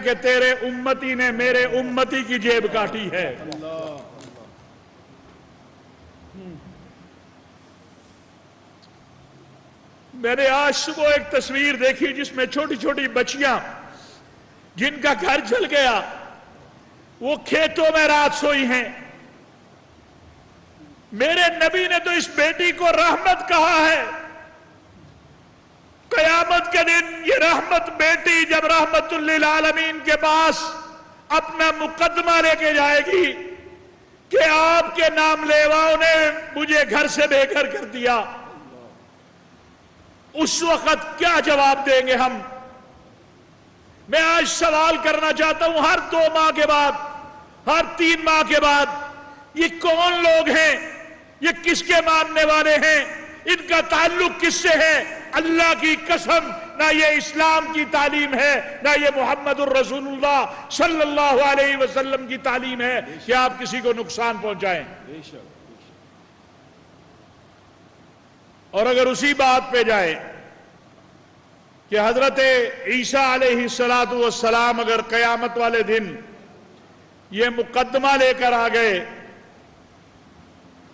کہ تیرے امتی نے میرے امتی کی جیب کاٹی ہے۔ میں نے آج صبح ایک تصویر دیکھی جس میں چھوٹی چھوٹی بچیاں جن کا گھر جل گیا، وہ کھیتوں میں رات سوئی ہیں۔ میرے نبی نے تو اس بیٹی کو رحمت کہا ہے۔ قیامت کے دن یہ رحمت بیٹی جب رحمت للعالمین کے پاس اپنا مقدمہ لے کے جائے گی کہ آپ کے نام لیواؤں نے مجھے گھر سے بے گھر کر دیا، اس وقت کیا جواب دیں گے ہم؟ میں آج سوال کرنا چاہتا ہوں، ہر 2 ماہ کے بعد، ہر 3 ماہ کے بعد، یہ کون لوگ ہیں؟ یہ کس کے ماننے والے ہیں؟ ان کا تعلق کس سے ہے؟ اللہ کی قسم نہ یہ اسلام کی تعلیم ہے، نہ یہ محمد الرسول اللہ صلی اللہ علیہ وسلم کی تعلیم ہے کہ آپ کسی کو نقصان پہنچائیں۔ اور اگر اسی بات پہ جائیں کہ حضرت عیسیٰ علیہ السلام اگر قیامت والے دن یہ مقدمہ لے کر آ گئے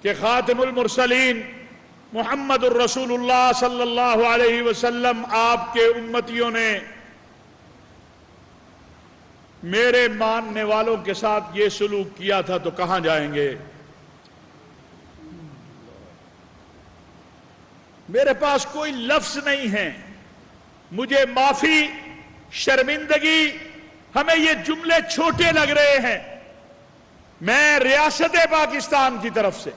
کہ خاتم المرسلین محمد الرسول اللہ صلی اللہ علیہ وسلم آپ کے امتیوں نے میرے ماننے والوں کے ساتھ یہ سلوک کیا تھا تو کہاں جائیں گے؟ میرے پاس کوئی لفظ نہیں ہے، مجھے معافی، شرمندگی، ہمیں یہ جملے چھوٹے لگ رہے ہیں۔ میں ریاست پاکستان کی طرف سے،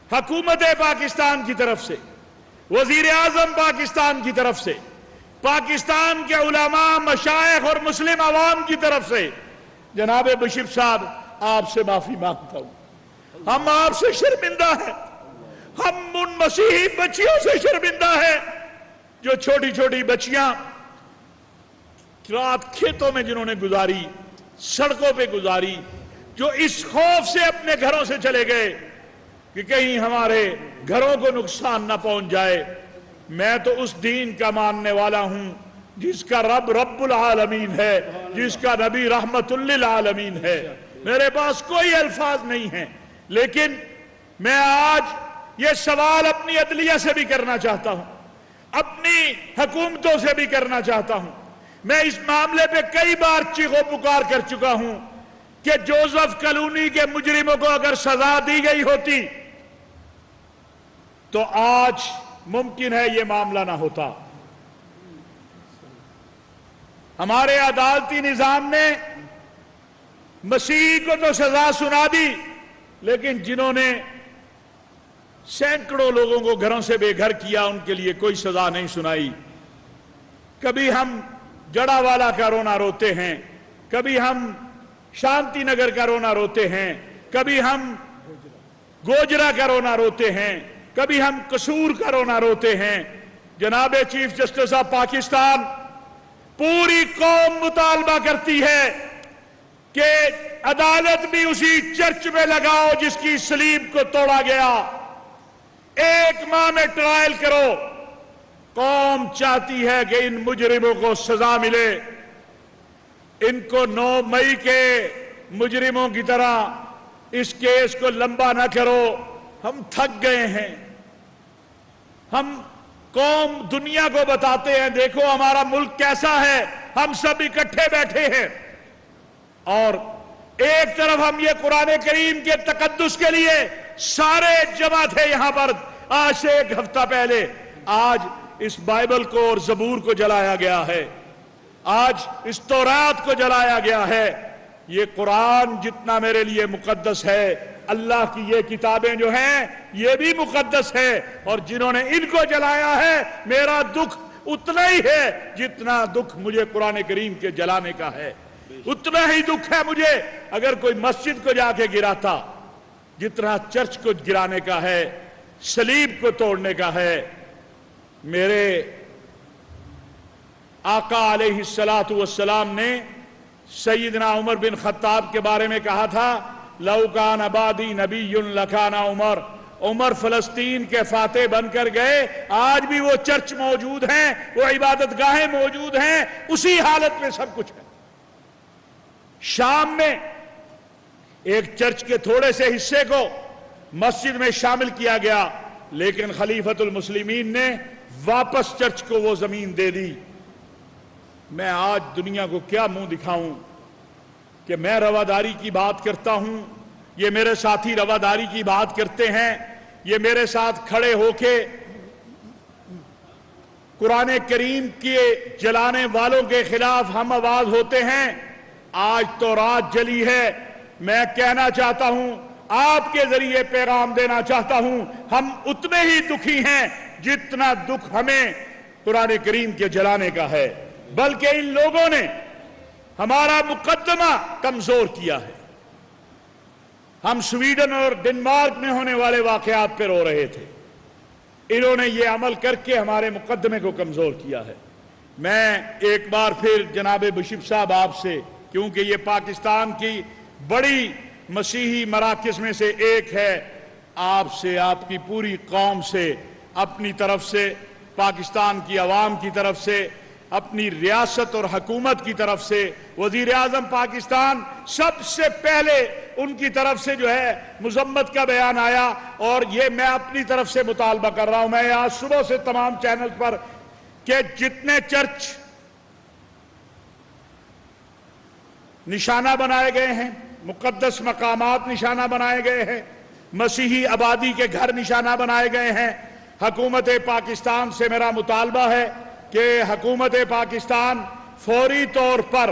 حکومت پاکستان کی طرف سے، وزیر اعظم پاکستان کی طرف سے، پاکستان کے علماء، مشائخ اور مسلم عوام کی طرف سے جناب بشیر صاحب آپ سے معافی مانگتا ہوں۔ ہم آپ سے شرمندہ ہیں، ہم ان مسیحی بچیوں سے شرمندہ ہیں جو چھوٹی چھوٹی بچیاں رات کھیتوں میں جنہوں نے گزاری، سڑکوں پہ گزاری، جو اس خوف سے اپنے گھروں سے چلے گئے کہ کہیں ہمارے گھروں کو نقصان نہ پہنچ جائے۔ میں تو اس دین کا ماننے والا ہوں جس کا رب رب العالمین ہے، جس کا نبی رحمت للعالمین ہے۔ میرے پاس کوئی الفاظ نہیں ہیں، لیکن میں آج یہ سوال اپنی عدلیہ سے بھی کرنا چاہتا ہوں، اپنی حکومتوں سے بھی کرنا چاہتا ہوں۔ میں اس معاملے پہ کئی بار چیخ و پکار کر چکا ہوں کہ جوزف کلونی کے مجرموں کو اگر سزا دی گئی ہوتی تو آج ممکن ہے یہ معاملہ نہ ہوتا۔ ہمارے عدالتی نظام نے مسیح کو تو سزا سنا دی، لیکن جنہوں نے سینکڑوں لوگوں کو گھروں سے بے گھر کیا ان کے لیے کوئی سزا نہیں سنائی۔ کبھی ہم جڑا والا کا رونا روتے ہیں، کبھی ہم شانتی نگر کا رونا روتے ہیں، کبھی ہم گوجرا کا رونا روتے ہیں، کبھی ہم قصور کا رونا روتے ہیں۔ جناب چیف جسٹس آف پاکستان، پوری قوم مطالبہ کرتی ہے کہ عدالت بھی اسی چرچ میں لگاؤ جس کی صلیب کو توڑا گیا۔ 1 ماہ میں ٹرائل کرو۔ قوم چاہتی ہے کہ ان مجرموں کو سزا ملے، ان کو 9 مئی کے مجرموں کی طرح اس کیس کو لمبا نہ کرو۔ ہم تھک گئے ہیں۔ ہم قوم دنیا کو بتاتے ہیں دیکھو ہمارا ملک کیسا ہے، ہم سب اکٹھے بیٹھے ہیں، اور ایک طرف ہم یہ قرآن کریم کے تقدس کے لیے سارے جمع تھے یہاں پر آج سے 1 ہفتہ پہلے۔ آج اس بائبل کو اور زبور کو جلایا گیا ہے، آج اس تورات کو جلایا گیا ہے۔ یہ قرآن جتنا میرے لیے مقدس ہے، اللہ کی یہ کتابیں جو ہیں یہ بھی مقدس ہے، اور جنہوں نے ان کو جلایا ہے میرا دکھ اتنا ہی ہے جتنا دکھ مجھے قرآن کریم کے جلانے کا ہے۔ اتنا ہی دکھ ہے مجھے اگر کوئی مسجد کو جا کے گراتا جتنا چرچ کو گرانے کا ہے، صلیب کو توڑنے کا ہے۔ میرے آقا علیہ السلام نے سیدنا عمر بن خطاب کے بارے میں کہا تھا، لو کان بعدی نبی لکان عمر۔ عمر فلسطین کے فاتح بن کر گئے، آج بھی وہ چرچ موجود ہیں، وہ عبادت گاہیں موجود ہیں، اسی حالت میں سب کچھ ہے۔ شام میں ایک چرچ کے تھوڑے سے حصے کو مسجد میں شامل کیا گیا، لیکن خلیفۃ المسلمین نے واپس چرچ کو وہ زمین دے دی۔ میں آج دنیا کو کیا منہ دکھاؤں کہ میں رواداری کی بات کرتا ہوں، یہ میرے ساتھی رواداری کی بات کرتے ہیں، یہ میرے ساتھ کھڑے ہو کے قرآن کریم کے جلانے والوں کے خلاف ہم آواز ہوتے ہیں۔ آج تو رات جلی ہے، میں کہنا چاہتا ہوں، آپ کے ذریعے پیغام دینا چاہتا ہوں، ہم اتنے ہی دکھی ہیں جتنا دکھ ہمیں قرآن کریم کے جلانے کا ہے، بلکہ ان لوگوں نے ہمارا مقدمہ کمزور کیا ہے۔ ہم سویڈن اور ڈنمارک میں ہونے والے واقعات پہ رو رہے تھے، انہوں نے یہ عمل کر کے ہمارے مقدمے کو کمزور کیا ہے۔ میں ایک بار پھر جناب بشپ صاحب آپ سے، کیونکہ یہ پاکستان کی بڑی مسیحی مراکز میں سے ایک ہے، آپ سے، آپ کی پوری قوم سے، اپنی طرف سے، پاکستان کی عوام کی طرف سے، اپنی ریاست اور حکومت کی طرف سے، وزیر اعظم پاکستان، سب سے پہلے ان کی طرف سے جو ہے مذمت کا بیان آیا، اور یہ میں اپنی طرف سے مطالبہ کر رہا ہوں، میں آج صبح سے تمام چینل پر، کہ جتنے چرچ نشانہ بنائے گئے ہیں، مقدس مقامات نشانہ بنائے گئے ہیں، مسیحی آبادی کے گھر نشانہ بنائے گئے ہیں، حکومت پاکستان سے میرا مطالبہ ہے کہ حکومت پاکستان فوری طور پر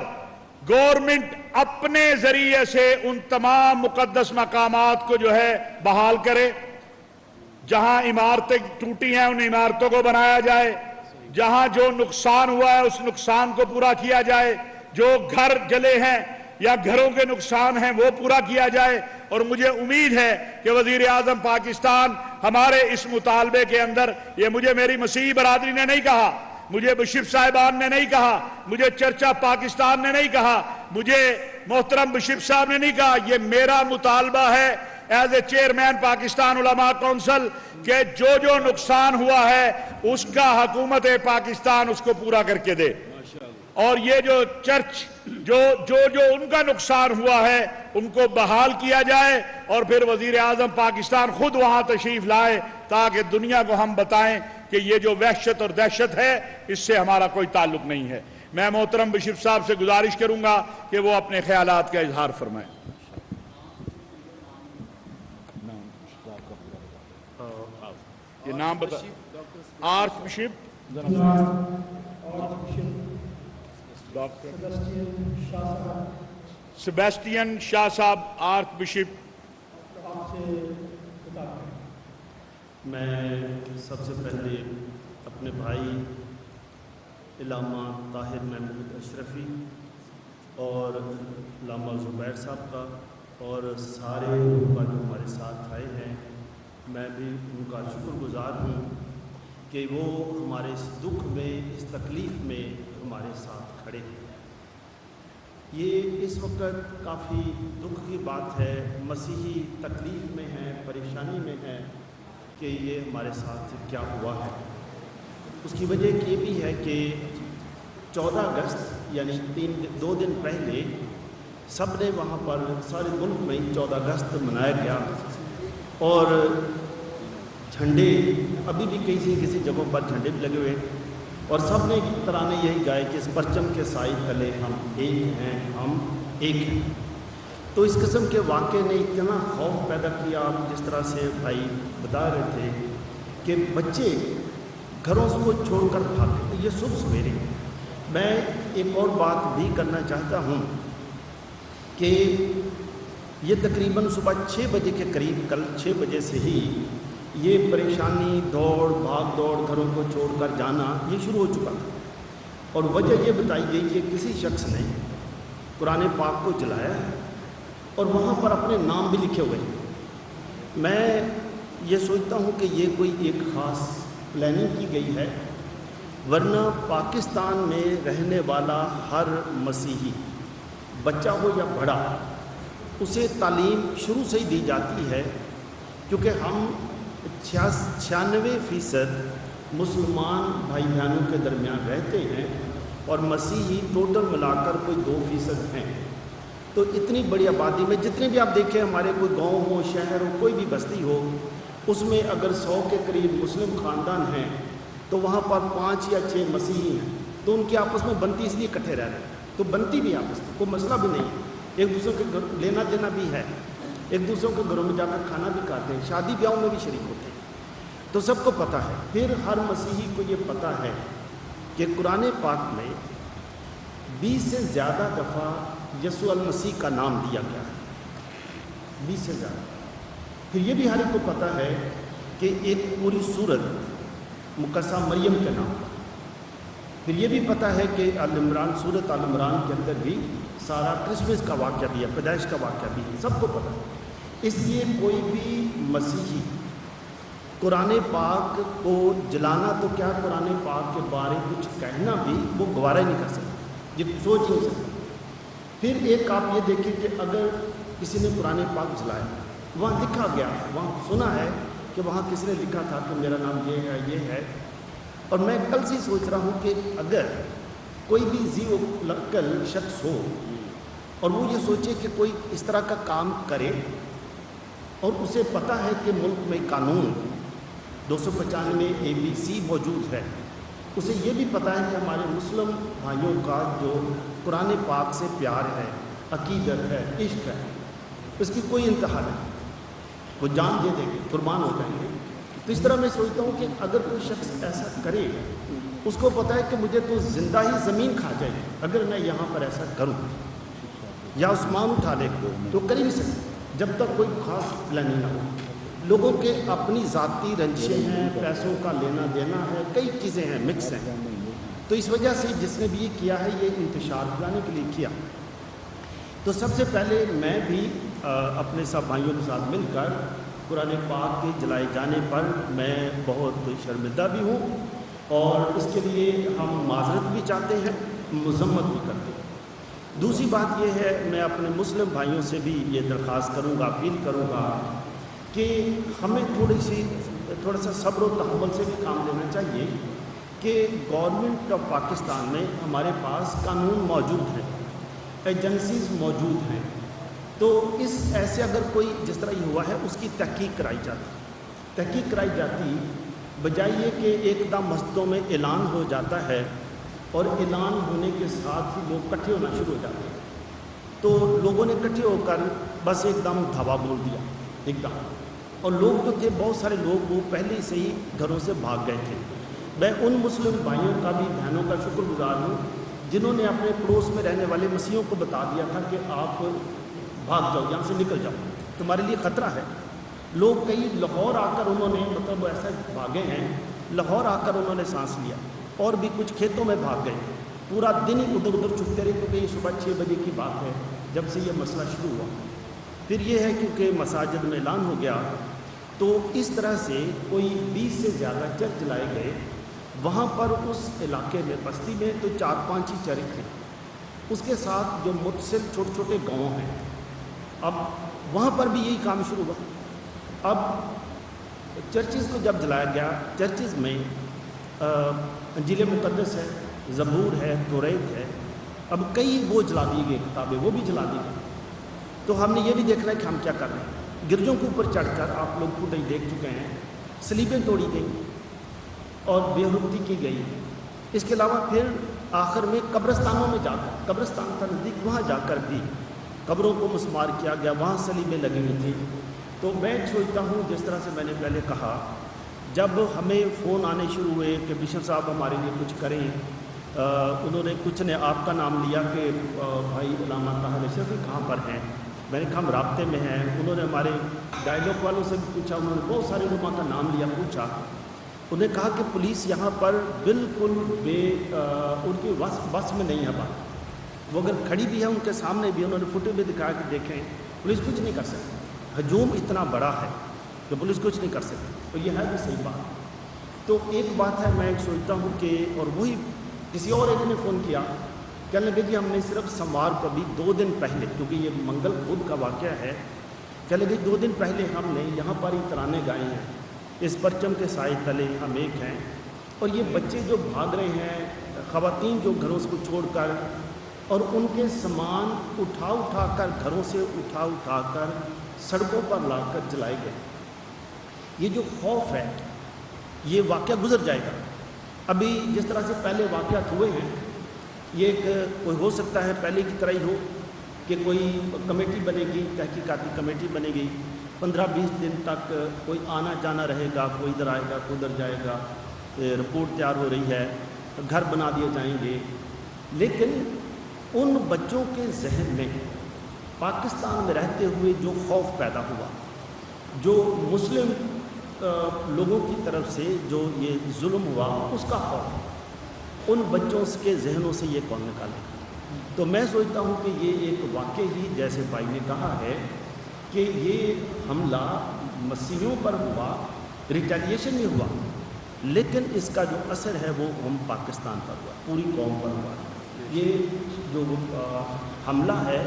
گورنمنٹ اپنے ذریعے سے ان تمام مقدس مقامات کو جو ہے بحال کرے، جہاں عمارتیں ٹوٹی ہیں ان عمارتوں کو بنایا جائے، جہاں جو نقصان ہوا ہے اس نقصان کو پورا کیا جائے، جو گھر جلے ہیں یا گھروں کے نقصان ہیں وہ پورا کیا جائے۔ اور مجھے امید ہے کہ وزیر اعظم پاکستان ہمارے اس مطالبے کے اندر، یہ مجھے میری مسیحی برادری نے نہیں کہا، مجھے بشپ صاحبان نے نہیں کہا، مجھے چرچ آف پاکستان نے نہیں کہا، مجھے محترم بشپ صاحب نے نہیں کہا، یہ میرا مطالبہ ہے ایز اے چیئرمین پاکستان علماء کونسل کہ جو جو نقصان ہوا ہے اس کا حکومت پاکستان اس کو پورا کر کے دے، اور یہ جو چرچ جو ان کا نقصان ہوا ہے ان کو بحال کیا جائے، اور پھر وزیر اعظم پاکستان خود وہاں تشریف لائے تاکہ دنیا کو ہم بتائیں کہ یہ جو وحشت اور دہشت ہے اس سے ہمارا کوئی تعلق نہیں ہے۔ میں محترم بشپ صاحب سے گزارش کروں گا کہ وہ اپنے خیالات کا اظہار فرمائیں۔ یہ نام بتا، آرچ بشپ ڈاکٹر سیباسٹین شاہ صاحب، آرچ بشپ۔ میں سب سے پہلے اپنے بھائی علامہ طاہر محمود اشرفی اور علامہ زبیر صاحب کا اور سارے لوگوں کا جو ہمارے ساتھ آئے ہیں، میں بھی ان کا شکر گزار ہوں کہ وہ ہمارے اس دکھ میں، اس تکلیف میں ہمارے ساتھ کھڑے ہیں۔ یہ اس وقت کافی دکھ کی بات ہے، مسیحی تکلیف میں ہیں، پریشانی میں ہیں کہ یہ ہمارے ساتھ کیا ہوا ہے۔ اس کی وجہ یہ بھی ہے کہ 14 اگست یعنی 2 دن پہلے سب نے وہاں پر سارے ملک میں 14 اگست منایا گیا، اور جھنڈے ابھی بھی کسی جگہوں پر جھنڈے بھی لگے ہوئے، اور سب نے ترانے یہی گائے کہ اس پرچم کے سائے تلے ہم ایک ہیں، ہم ایک ہیں۔ تو اس قسم کے واقعے نے اتنا خوف پیدا کیا، جس طرح سے بھائی بتا رہے تھے کہ بچے گھروں کو چھوڑ کر بھاگتے۔ یہ صبح سویرے میں ایک اور بات بھی کرنا چاہتا ہوں کہ یہ تقریباً صبح 6 بجے کے قریب، کل 6 بجے سے ہی یہ پریشانی، دوڑ بھاگ دوڑ، گھروں کو چھوڑ کر جانا یہ شروع ہو چکا تھا، اور وجہ یہ بتائی گئی کہ کسی شخص نے قرآن پاک کو جلایا ہے اور وہاں پر اپنے نام بھی لکھے ہوئے ہیں۔ میں یہ سوچتا ہوں کہ یہ کوئی ایک خاص پلاننگ کی گئی ہے، ورنہ پاکستان میں رہنے والا ہر مسیحی بچہ ہو یا بڑا، اسے تعلیم شروع سے ہی دی جاتی ہے، کیونکہ ہم 96% مسلمان بھائی بہنوں کے درمیان رہتے ہیں، اور مسیحی ٹوٹل ملا کر کوئی 2% ہیں۔ تو اتنی بڑی آبادی میں جتنے بھی آپ دیکھیں ہمارے کوئی گاؤں ہو شہر ہو کوئی بھی بستی ہو اس میں اگر 100 کے قریب مسلم خاندان ہیں تو وہاں پر 5 یا 6 مسیحی ہیں، تو ان کے آپس میں بنتی اس لیے اکٹھے رہ رہے ہیں، تو بنتی بھی آپس میں کوئی مسئلہ بھی نہیں ہے، ایک دوسرے کے گھر لینا دینا بھی ہے، ایک دوسروں کے گھروں میں جا کر کھانا بھی کھاتے ہیں، شادی بیاہوں میں بھی شریک ہوتے ہیں، تو سب کو پتہ ہے۔ پھر ہر مسیحی کو یہ پتہ ہے کہ قرآن پاک میں 20 سے زیادہ دفعہ یسوع المسیح کا نام دیا گیا ہے، 20 سے زیادہ۔ پھر یہ بھی ہر ایک کو پتہ ہے کہ ایک پوری سورت مقدسہ مریم کے نام پر۔ پھر یہ بھی پتہ ہے کہ آل عمران، سورت آل عمران کے اندر بھی سارا کرسمس کا واقعہ بھی ہے، پیدائش کا واقعہ بھی ہے، سب کو پتہ ہے۔ اس لیے کوئی بھی مسیحی قرآن پاک کو جلانا تو کیا قرآن پاک کے بارے کچھ کہنا بھی وہ گوارا ہی نہیں کر سکتا، یہ سوچ نہیں سکتا۔ پھر ایک آپ یہ دیکھیں کہ اگر کسی نے قرآن پاک جلایا، وہاں لکھا گیا، وہاں سنا ہے کہ وہاں کسی نے لکھا تھا کہ میرا نام یہ ہے، اور میں کل سے ہی سوچ رہا ہوں کہ اگر کوئی بھی ذی العقل شخص ہو اور وہ یہ سوچے کہ کوئی اس طرح کا کام کرے اور اسے پتہ ہے کہ ملک میں قانون 295 ABC موجود ہے، اسے یہ بھی پتہ ہے کہ ہمارے مسلم بھائیوں کا جو قرآن پاک سے پیار ہے، عقیدت ہے، عشق ہے، اس کی کوئی انتہا نہیں، وہ جان دے دیں گے، قربان ہو جائیں گے۔ تو اس طرح میں سوچتا ہوں کہ اگر کوئی شخص ایسا کرے، اس کو پتہ ہے کہ مجھے تو زندہ ہی زمین کھا جائے اگر میں یہاں پر ایسا کروں، یا عثمان اٹھا لے تو کر ہی نہیں سکتے جب تک کوئی خاص پلاننگ نہ ہو۔ لوگوں کے اپنی ذاتی رنجشیں ہیں، پیسوں کا لینا دینا ہے، کئی چیزیں ہیں، مکس ہیں، تو اس وجہ سے جس نے بھی یہ کیا ہے یہ انتشار پھیلانے کے لیے کیا۔ تو سب سے پہلے میں بھی اپنے سب بھائیوں کے ساتھ مل کر قرآن پاک کے جلائے جانے پر میں بہت شرمندہ بھی ہوں، اور اس کے لیے ہم معذرت بھی چاہتے ہیں، مذمت بھی کرتے ہیں۔ دوسری بات یہ ہے، میں اپنے مسلم بھائیوں سے بھی یہ درخواست کروں گا، اپیل کروں گا کہ ہمیں تھوڑا سا صبر و تحمل سے بھی کام لینا چاہیے کہ گورنمنٹ آف پاکستان میں ہمارے پاس قانون موجود ہیں، ایجنسیز موجود ہیں، تو اس ایسے اگر کوئی جس طرح یہ ہوا ہے اس کی تحقیق کرائی جاتی بجائے یہ کہ ایک دم مسجدوں میں اعلان ہو جاتا ہے اور اعلان ہونے کے ساتھ ہی لوگ اکٹھے ہونا شروع ہو جاتے ہیں، تو لوگوں نے اکٹھے ہو کر بس ایک دم دھاوا بول دیا ایک دم، اور لوگ جو تھے بہت سارے لوگ وہ پہلے سے ہی گھروں سے بھاگ گئے تھے۔ میں ان مسلم بھائیوں کا بھی، بہنوں کا شکر گزار ہوں جنہوں نے اپنے پڑوس میں رہنے والے مسیحیوں کو بتا دیا تھا کہ آپ بھاگ جاؤ، یہاں سے نکل جاؤ، تمہارے لیے خطرہ ہے۔ لوگ کئی لاہور آ کر انہوں نے مطلب ایسا بھاگے ہیں، لاہور آ کر انہوں نے سانس لیا، اور بھی کچھ کھیتوں میں بھاگ گئے، پورا دن ہی ادھر ادھر چھپتے رہے، کیونکہ یہ صبح 6 بجے کی بات ہے جب سے یہ مسئلہ شروع ہوا۔ پھر یہ ہے کیونکہ مساجد میں اعلان ہو گیا، تو اس طرح سے کوئی 20 سے زیادہ چرچ جلائے گئے۔ وہاں پر اس علاقے میں بستی میں تو 4-5 ہی چرچ تھے، اس کے ساتھ جو متصل چھوٹے چھوٹے گاؤں ہیں، اب وہاں پر بھی یہی کام شروع ہوا۔ اب چرچز کو جب جلایا گیا، چرچز میں انجیل مقدس ہے، زبور ہے، توریت ہے، اب کئی وہ جلا دی گئی کتابیں، وہ بھی جلا دی گئی۔ تو ہم نے یہ بھی دیکھنا ہے کہ ہم کیا کر رہے ہیں۔ گرجوں کے اوپر چڑھ کر آپ لوگ فوٹیج دیکھ چکے ہیں، سلیبیں توڑی گئیں اور بے حرمتی کی گئی۔ اس کے علاوہ پھر آخر میں قبرستانوں میں جا کر، قبرستان تھا نزدیک، وہاں جا کر بھی قبروں کو مسمار کیا گیا، وہاں سلیبیں لگی ہوئی تھیں۔ تو میں سوچتا ہوں جس طرح سے میں نے پہلے کہا، جب ہمیں فون آنے شروع ہوئے کہ بشپ صاحب ہمارے لیے کچھ کریں، انہوں نے کچھ نے آپ کا نام لیا کہ بھائی علامہ طاہر اشرفی کہاں پر ہیں، میں نے کہا ہم رابطے میں ہیں۔ انہوں نے ہمارے ڈائلاگ والوں سے بھی پوچھا، انہوں نے بہت سارے علماء کا نام لیا، پوچھا، انہوں نے کہا کہ پولیس یہاں پر بالکل ان کی بس میں نہیں ہے بات، وہ اگر کھڑی بھی ہے ان کے سامنے بھی، انہوں نے فوٹو بھی دکھایا کہ دیکھیں پولیس کچھ نہیں کر سکتی، ہجوم اتنا بڑا ہے کہ پولیس کچھ نہیں کر سکتی، تو یہ ہے بھی صحیح بات۔ تو ایک بات ہے، میں سوچتا ہوں کہ، اور وہی کسی اور ایک نے فون کیا، کہنے لگے جی ہم نے صرف سموار کو بھی 2 دن پہلے، کیونکہ یہ منگل بدھ کا واقعہ ہے، کہنے لگے 2 دن پہلے ہم نے یہاں پر ہی ترانے گائے ہیں، اس پرچم کے سائے تلے ہم ایک ہیں، اور یہ بچے جو بھاگ رہے ہیں، خواتین جو گھروں کو چھوڑ کر اور ان کے سامان اٹھا اٹھا کر گھروں سے اٹھا کر سڑکوں پر لا کر جلائے گئے۔ یہ جو خوف ہے یہ واقعہ گزر جائے گا۔ ابھی جس طرح سے پہلے واقعات ہوئے ہیں، یہ ایک کوئی ہو سکتا ہے پہلے کی طرح ہی ہو کہ کوئی کمیٹی بنے گی، تحقیقاتی کمیٹی بنے گی، 15-20 دن تک کوئی آنا جانا رہے گا، کوئی ادھر آئے گا کوئی ادھر جائے گا، رپورٹ تیار ہو رہی ہے، گھر بنا دیے جائیں گے۔ لیکن ان بچوں کے ذہن میں پاکستان میں رہتے ہوئے جو خوف پیدا ہوا، جو مسلم لوگوں کی طرف سے جو یہ ظلم ہوا، اس کا خوف ان بچوں کے ذہنوں سے یہ کون نکالے؟ تو میں سوچتا ہوں کہ یہ ایک واقع ہی، جیسے بھائی نے کہا ہے کہ یہ حملہ مسیحیوں پر ہوا، ریٹیلیشن میں ہوا، لیکن اس کا جو اثر ہے وہ ہم پاکستان پر ہوا، پوری قوم پر ہوا۔ یہ جو حملہ ہے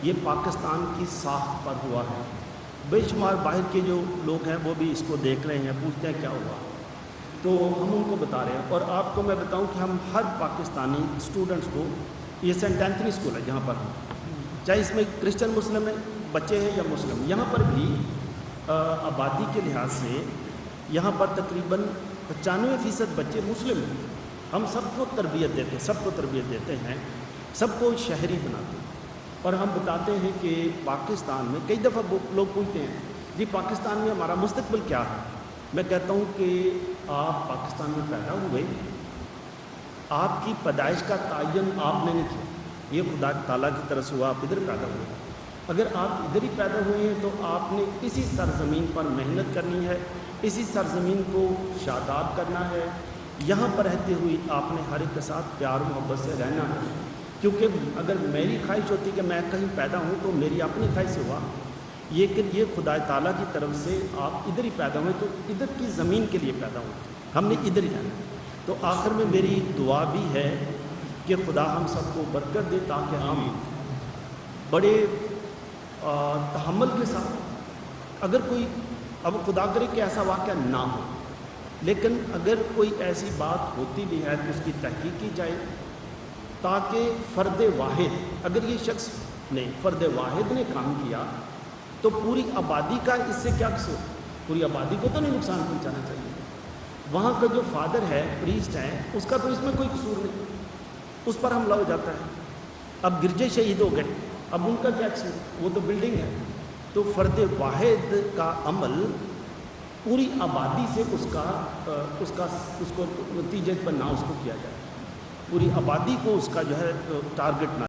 یہ پاکستان کی ساکھ پر ہوا ہے۔ بے شمار باہر کے جو لوگ ہیں وہ بھی اس کو دیکھ رہے ہیں، پوچھتے ہیں کیا ہوا، تو ہم ان کو بتا رہے ہیں۔ اور آپ کو میں بتاؤں کہ ہم ہر پاکستانی اسٹوڈنٹس کو، یہ سینٹ اینتھنی اسکول ہے جہاں پر ہم، چاہے اس میں کرسچن مسلم بچے ہیں یا مسلم، یہاں پر بھی آبادی کے لحاظ سے یہاں پر تقریباً 95% بچے مسلم ہیں۔ ہم سب کو تربیت دیتے ہیں، سب کو شہری بناتے ہیں، اور ہم بتاتے ہیں کہ پاکستان میں کئی دفعہ لوگ پوچھتے ہیں جی پاکستان میں ہمارا مستقبل کیا ہے؟ میں کہتا ہوں کہ آپ پاکستان میں پیدا ہوئے، آپ کی پیدائش کا تعین آپ نے نہیں کیا، یہ خدا تعالیٰ کی طرف سے ہوا، آپ ادھر پیدا ہوئے۔ اگر آپ ادھر ہی پیدا ہوئے ہیں تو آپ نے اسی سرزمین پر محنت کرنی ہے، اسی سرزمین کو شاداب کرنا ہے، یہاں پر رہتے ہوئے آپ نے ہر ایک کے ساتھ پیار محبت سے رہنا ہے۔ کیونکہ اگر میری خواہش ہوتی کہ میں کہیں پیدا ہوں تو میری اپنی خواہش سے ہوا، لیکن یہ خدا تعالیٰ کی طرف سے آپ ادھر ہی پیدا ہوئے، تو ادھر کی زمین کے لیے پیدا ہوئے، ہم نے ادھر ہی رہنا۔ تو آخر میں میری دعا بھی ہے کہ خدا ہم سب کو برکت دے تاکہ ہم بڑے تحمل کے ساتھ، اگر کوئی، اب خدا کرے کہ ایسا واقعہ نہ ہو، لیکن اگر کوئی ایسی بات ہوتی بھی ہے تو اس کی تحقیق کی جائے، تاکہ فرد واحد، اگر یہ شخص نے، فرد واحد نے کام کیا تو پوری آبادی کا اس سے کیا قصور؟ پوری آبادی کو تو نہیں نقصان پہنچانا چاہیے۔ وہاں کا جو فادر ہے، پریسٹ ہے، اس کا تو اس میں کوئی قصور نہیں، اس پر حملہ ہو جاتا ہے۔ اب گرجے شہید ہو گئے، اب ان کا کیا قصور؟ وہ تو بلڈنگ ہے۔ تو فرد واحد کا عمل پوری آبادی سے اس کو نتیجے پر نہ اس کو کیا جائے، پوری آبادی کو اس کا جو ہے ٹارگٹ نہ